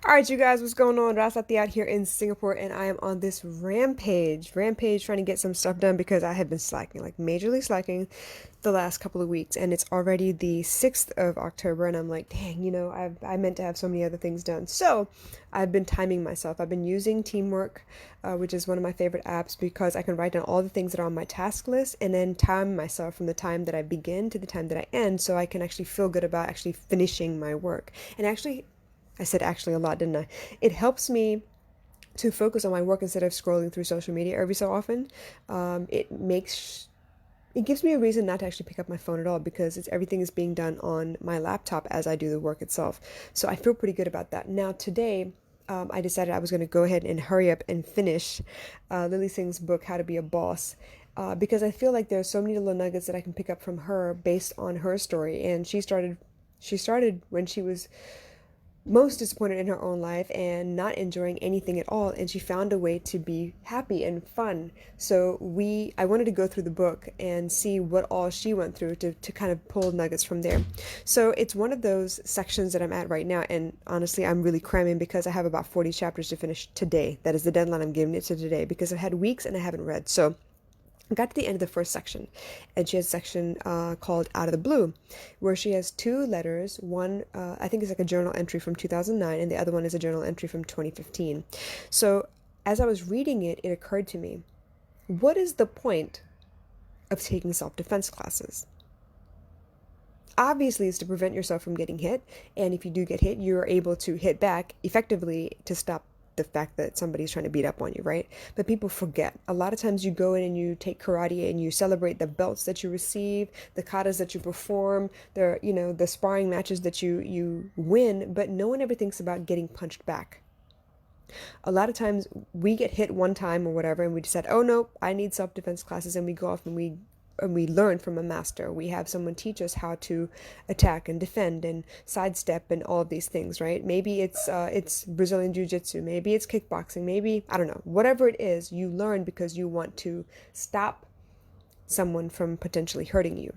All right, you guys, what's going on? Rasati out here in Singapore, and I am on this rampage, trying to get some stuff done because I have been slacking, like majorly slacking, the last couple of weeks, and it's already the 6th of October, and I'm like, dang, I meant to have so many other things done. So I've been timing myself. I've been using Teamwork, which is one of my favorite apps because I can write down all the things that are on my task list and then time myself from the time that I begin to the time that I end, so I can actually feel good about actually finishing my work. And actually, I said actually a lot, didn't I? It helps me to focus on my work instead of scrolling through social media every so often. It gives me a reason not to actually pick up my phone at all because everything is being done on my laptop as I do the work itself. So I feel pretty good about that. Now today, I decided I was going to go ahead and hurry up and finish Lily Singh's book, How to Be a Boss. Because I feel like there are so many little nuggets that I can pick up from her based on her story. And she started when she was most disappointed in her own life and not enjoying anything at all, and she found a way to be happy and fun. So I wanted to go through the book and see what all she went through to kind of pull nuggets from there. So it's one of those sections that I'm at right now, and honestly I'm really cramming because I have about 40 chapters to finish today. That is the deadline I'm giving it to today because I've had weeks and I haven't read. So I got to the end of the first section, and she has a section called Out of the Blue, where she has two letters. One, I think, is like a journal entry from 2009, and the other one is a journal entry from 2015. So, as I was reading it, it occurred to me, what is the point of taking self defense classes? Obviously, it's to prevent yourself from getting hit, and if you do get hit, you're able to hit back effectively to stop the fact that somebody's trying to beat up on you, right? But people forget. A lot of times you go in and you take karate and you celebrate the belts that you receive, the katas that you perform, the sparring matches that you win, but no one ever thinks about getting punched back. A lot of times we get hit one time or whatever, and we decide, oh no, I need self-defense classes, and we go off and we learn from a master. We have someone teach us how to attack and defend and sidestep and all of these things, right? Maybe it's Brazilian jiu-jitsu, maybe it's kickboxing, maybe I don't know. Whatever it is, you learn because you want to stop someone from potentially hurting you.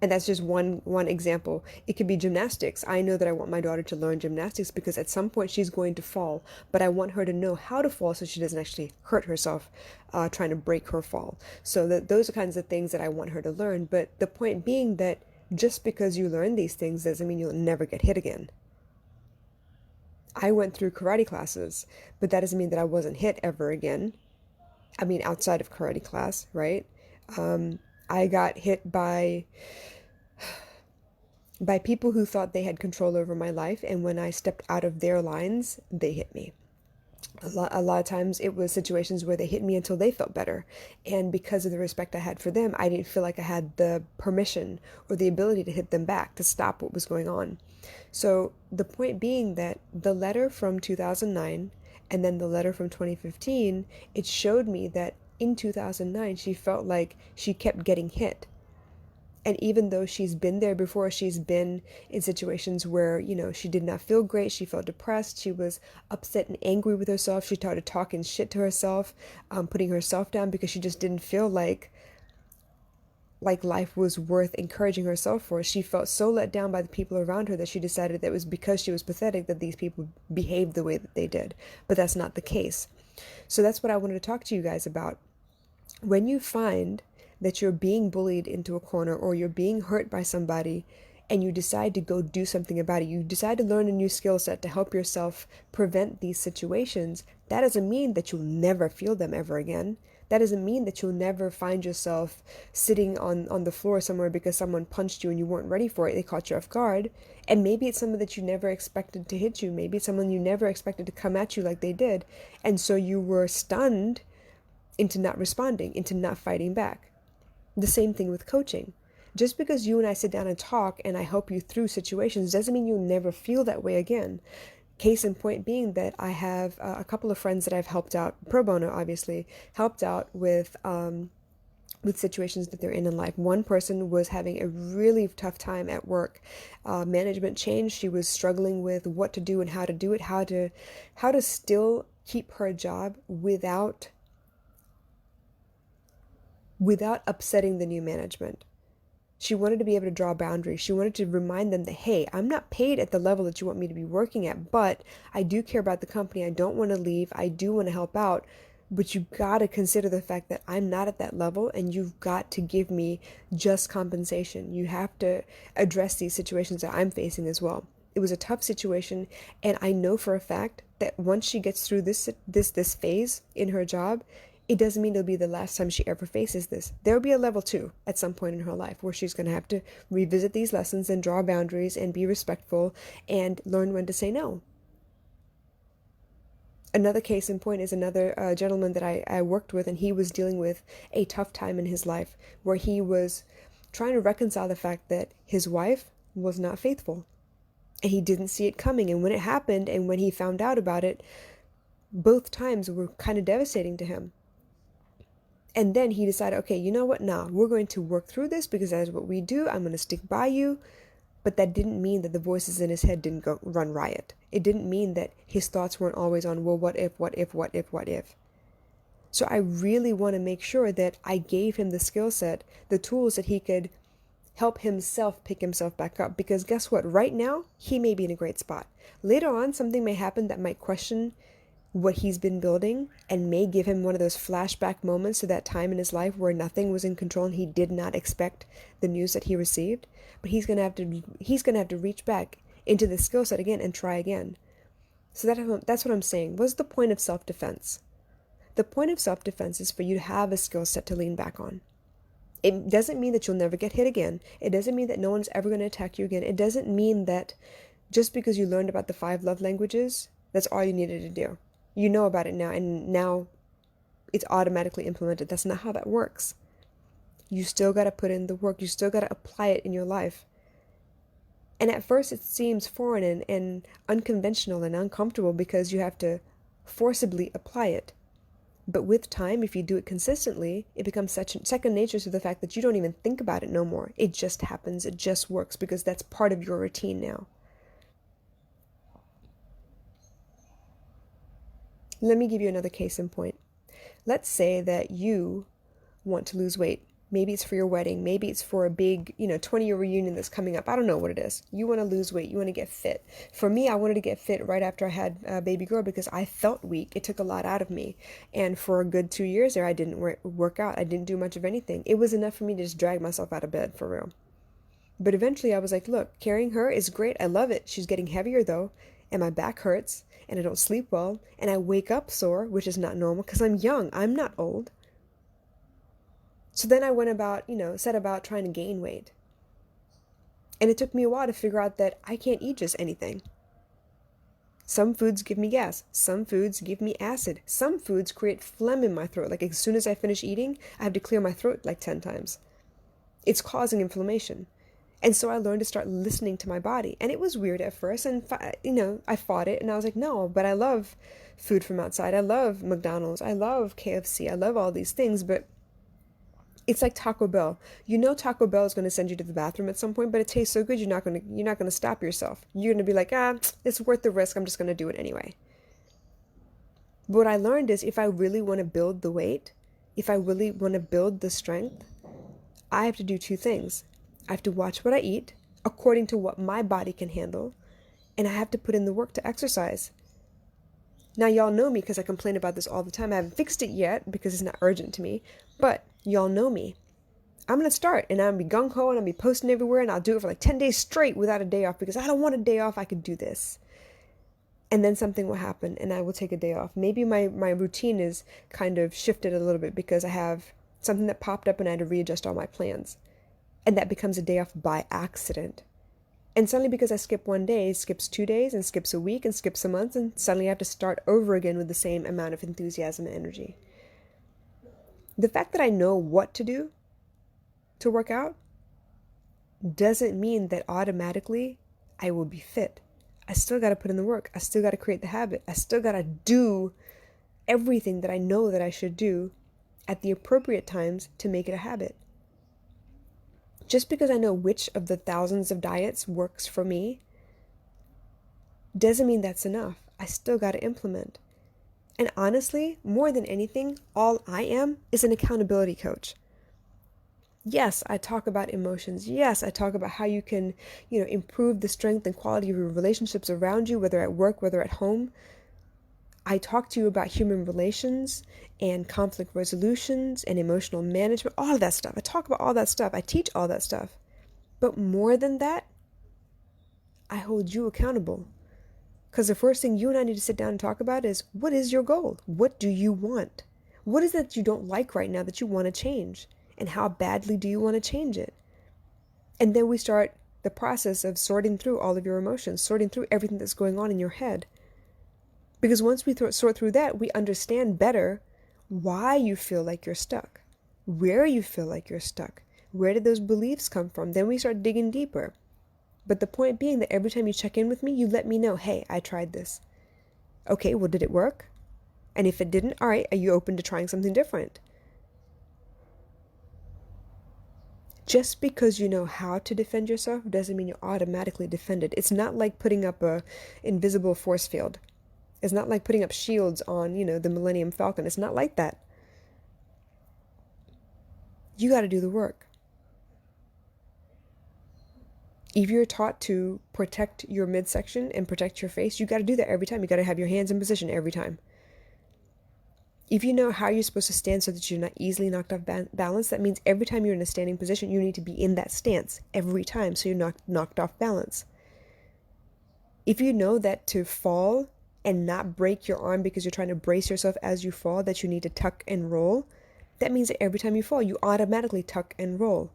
And that's just one example. It could be gymnastics. I know that I want my daughter to learn gymnastics because at some point she's going to fall, but I want her to know how to fall so she doesn't actually hurt herself trying to break her fall. So those are kinds of things that I want her to learn. But the point being that just because you learn these things doesn't mean you'll never get hit again. I went through karate classes, but that doesn't mean that I wasn't hit ever again. I mean, outside of karate class, right? I got hit by people who thought they had control over my life, and when I stepped out of their lines, they hit me. A lot of times it was situations where they hit me until they felt better, and because of the respect I had for them, I didn't feel like I had the permission or the ability to hit them back to stop what was going on. So the point being that the letter from 2009 and then the letter from 2015, it showed me that in 2009 she felt like she kept getting hit. And even though she's been there before, she's been in situations where, she did not feel great. She felt depressed. She was upset and angry with herself. She started talking shit to herself, putting herself down because she just didn't feel like life was worth encouraging herself for. She felt so let down by the people around her that she decided that it was because she was pathetic that these people behaved the way that they did. But that's not the case. So that's what I wanted to talk to you guys about. When you find that you're being bullied into a corner or you're being hurt by somebody and you decide to go do something about it, you decide to learn a new skill set to help yourself prevent these situations, that doesn't mean that you'll never feel them ever again. That doesn't mean that you'll never find yourself sitting on the floor somewhere because someone punched you and you weren't ready for it. They caught you off guard. And maybe it's someone that you never expected to hit you. Maybe it's someone you never expected to come at you like they did. And so you were stunned into not responding, into not fighting back. The same thing with coaching. Just because you and I sit down and talk and I help you through situations doesn't mean you'll never feel that way again. Case in point being that I have a couple of friends that I've helped out, pro bono obviously, helped out with situations that they're in life. One person was having a really tough time at work. Management changed. She was struggling with what to do and how to do it, how to still keep her job without upsetting the new management. She wanted to be able to draw boundaries. She wanted to remind them that, hey, I'm not paid at the level that you want me to be working at, but I do care about the company. I don't want to leave. I do want to help out. But you've got to consider the fact that I'm not at that level, and you've got to give me just compensation. You have to address these situations that I'm facing as well. It was a tough situation, and I know for a fact that once she gets through this phase in her job, it doesn't mean it'll be the last time she ever faces this. There'll be a level 2 at some point in her life where she's going to have to revisit these lessons and draw boundaries and be respectful and learn when to say no. Another case in point is another gentleman that I worked with, and he was dealing with a tough time in his life where he was trying to reconcile the fact that his wife was not faithful. And he didn't see it coming. And when it happened and when he found out about it, both times were kind of devastating to him. And then he decided, okay, you know what? Nah, we're going to work through this because that is what we do. I'm going to stick by you. But that didn't mean that the voices in his head didn't go run riot. It didn't mean that his thoughts weren't always on, well, what if, what if, what if, what if? So I really want to make sure that I gave him the skill set, the tools that he could help himself pick himself back up. Because guess what? Right now, he may be in a great spot. Later on, something may happen that might question what he's been building and may give him one of those flashback moments to that time in his life where nothing was in control and he did not expect the news that he received. But he's gonna have to reach back into the skill set again and try again. So that's what I'm saying. What's the point of self-defense? The point of self-defense is for you to have a skill set to lean back on. It doesn't mean that you'll never get hit again. It doesn't mean that no one's ever going to attack you again. It doesn't mean that just because you learned about the 5 love languages, that's all you needed to do. You know about it now, and now it's automatically implemented. That's not how that works. You still got to put in the work. You still got to apply it in your life. And at first it seems foreign and unconventional and uncomfortable because you have to forcibly apply it. But with time, if you do it consistently, it becomes such second nature to the fact that you don't even think about it no more. It just happens. It just works because that's part of your routine now. Let me give you another case in point. Let's say that you want to lose weight. Maybe it's for your wedding. Maybe it's for a big, 20-year reunion that's coming up. I don't know what it is. You want to lose weight. You want to get fit. For me, I wanted to get fit right after I had a baby girl because I felt weak. It took a lot out of me. And for a good 2 years there, I didn't work out. I didn't do much of anything. It was enough for me to just drag myself out of bed, for real. But eventually I was like, look, carrying her is great. I love it. She's getting heavier though. And my back hurts. And I don't sleep well. And I wake up sore, which is not normal because I'm young. I'm not old. So then I went about, set about trying to gain weight. And it took me a while to figure out that I can't eat just anything. Some foods give me gas. Some foods give me acid. Some foods create phlegm in my throat. Like as soon as I finish eating, I have to clear my throat like 10 times. It's causing inflammation. And so I learned to start listening to my body. And it was weird at first. And, I fought it. And I was like, no, but I love food from outside. I love McDonald's. I love KFC. I love all these things. But it's like Taco Bell. Taco Bell is going to send you to the bathroom at some point, but it tastes so good you're not going to stop yourself. You're going to be like, it's worth the risk. I'm just going to do it anyway. But what I learned is if I really want to build the weight, if I really want to build the strength, I have to do 2 things. I have to watch what I eat according to what my body can handle, and I have to put in the work to exercise. Now, y'all know me because I complain about this all the time. I haven't fixed it yet because it's not urgent to me, but y'all know me. I'm going to start and I'm going to be gung-ho and I'll be posting everywhere and I'll do it for like 10 days straight without a day off because I don't want a day off. I could do this. And then something will happen and I will take a day off. Maybe my routine is kind of shifted a little bit because I have something that popped up and I had to readjust all my plans. And that becomes a day off by accident. And suddenly because I skip 1 day, it skips 2 days and skips a week and skips a month, and suddenly I have to start over again with the same amount of enthusiasm and energy. The fact that I know what to do to work out doesn't mean that automatically I will be fit. I still got to put in the work. I still got to create the habit. I still got to do everything that I know that I should do at the appropriate times to make it a habit. Just because I know which of the thousands of diets works for me doesn't mean that's enough. I still got to implement. And honestly, more than anything, all I am is an accountability coach. Yes, I talk about emotions. Yes, I talk about how you can, improve the strength and quality of your relationships around you, whether at work, whether at home. I talk to you about human relations and conflict resolutions and emotional management, all of that stuff. I talk about all that stuff. I teach all that stuff. But more than that, I hold you accountable. Because the first thing you and I need to sit down and talk about is, what is your goal? What do you want? What is it that you don't like right now that you want to change? And how badly do you want to change it? And then we start the process of sorting through all of your emotions, sorting through everything that's going on in your head. Because once we sort through that, we understand better why you feel like you're stuck, where you feel like you're stuck, where did those beliefs come from? Then we start digging deeper. But the point being that every time you check in with me, you let me know, hey, I tried this. Okay, well, did it work? And if it didn't, all right, are you open to trying something different? Just because you know how to defend yourself doesn't mean you're automatically defended. It's not like putting up a invisible force field. It's not like putting up shields on, the Millennium Falcon. It's not like that. You got to do the work. If you're taught to protect your midsection and protect your face, you got to do that every time. You got to have your hands in position every time. If you know how you're supposed to stand so that you're not easily knocked off balance, that means every time you're in a standing position, you need to be in that stance every time so you're not knocked off balance. If you know that to fall and not break your arm because you're trying to brace yourself as you fall, that you need to tuck and roll, that means that every time you fall, you automatically tuck and roll.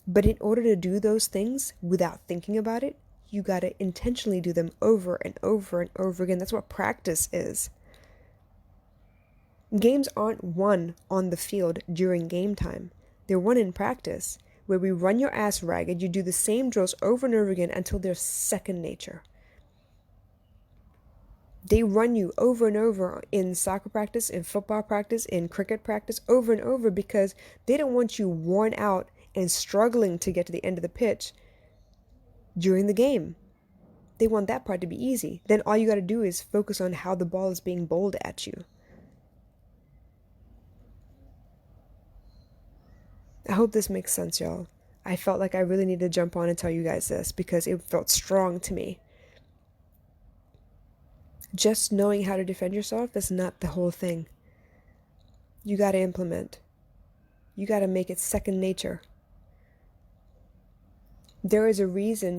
But in order to do those things without thinking about it, you got to intentionally do them over and over and over again. That's what practice is. Games aren't won on the field during game time. They're won in practice, where we run your ass ragged. You do the same drills over and over again until they're second nature. They run you over and over in soccer practice, in football practice, in cricket practice, over and over because they don't want you worn out and struggling to get to the end of the pitch during the game. They want that part to be easy. Then all you got to do is focus on how the ball is being bowled at you. I hope this makes sense, y'all. I felt like I really needed to jump on and tell you guys this because it felt strong to me. Just knowing how to defend yourself is not the whole thing. You got to implement. You got to make it second nature. There is a reason,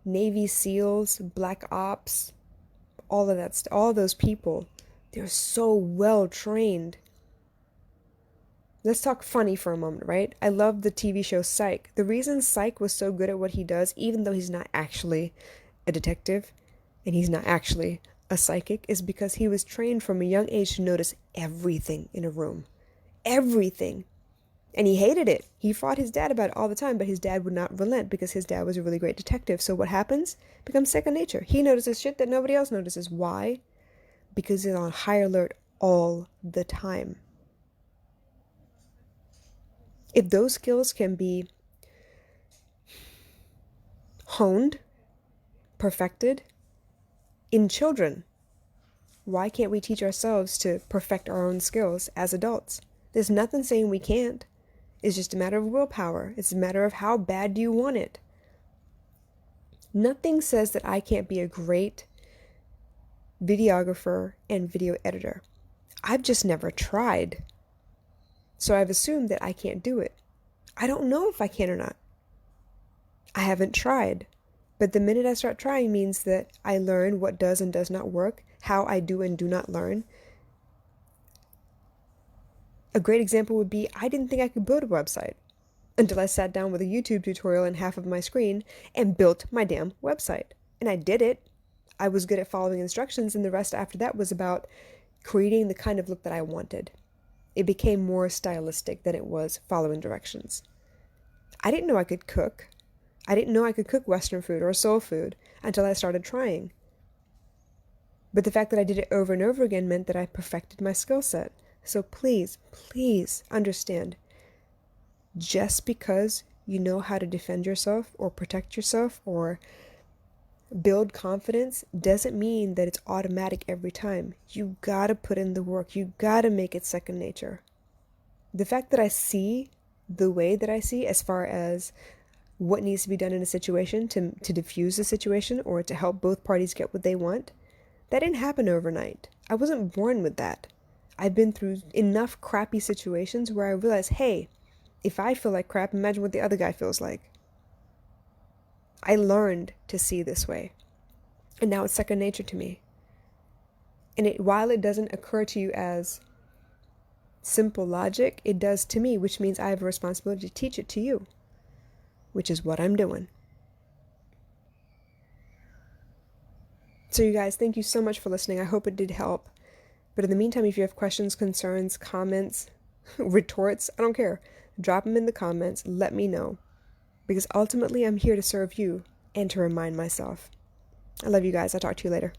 Navy SEALs, Black Ops, all of that, all those people, they're so well trained. Let's talk funny for a moment, right? I love the TV show Psych. The reason Psych was so good at what he does, even though he's not actually a detective and he's not actually a psychic, is because he was trained from a young age to notice everything in a room. Everything. And he hated it. He fought his dad about it all the time, but his dad would not relent because his dad was a really great detective. So what happens? It becomes second nature. He notices shit that nobody else notices. Why? Because he's on high alert all the time. If those skills can be honed, perfected in children, why can't we teach ourselves to perfect our own skills as adults? There's nothing saying we can't. It's just a matter of willpower. It's a matter of how bad do you want it. Nothing says that I can't be a great videographer and video editor. I've just never tried. So I've assumed that I can't do it. I don't know if I can or not. I haven't tried. But the minute I start trying means that I learn what does and does not work, how I do and do not learn. A great example would be I didn't think I could build a website until I sat down with a YouTube tutorial and half of my screen and built my damn website. And I did it. I was good at following instructions, and the rest after that was about creating the kind of look that I wanted. It became more stylistic than it was following directions. I didn't know I could cook. I didn't know I could cook Western food or soul food until I started trying. But the fact that I did it over and over again meant that I perfected my skill set. So please, please understand, just because you know how to defend yourself or protect yourself or build confidence doesn't mean that it's automatic every time. You gotta put in the work. You gotta make it second nature. The fact that I see the way that I see as far as what needs to be done in a situation to diffuse the situation or to help both parties get what they want, that didn't happen overnight. I wasn't born with that. I've been through enough crappy situations where I realized, hey, if I feel like crap, imagine what the other guy feels like. I learned to see this way. And now it's second nature to me. And while it doesn't occur to you as simple logic, it does to me, which means I have a responsibility to teach it to you, which is what I'm doing. So you guys, thank you so much for listening. I hope it did help. But in the meantime, if you have questions, concerns, comments, retorts, I don't care. Drop them in the comments. Let me know. Because ultimately, I'm here to serve you and to remind myself. I love you guys. I'll talk to you later.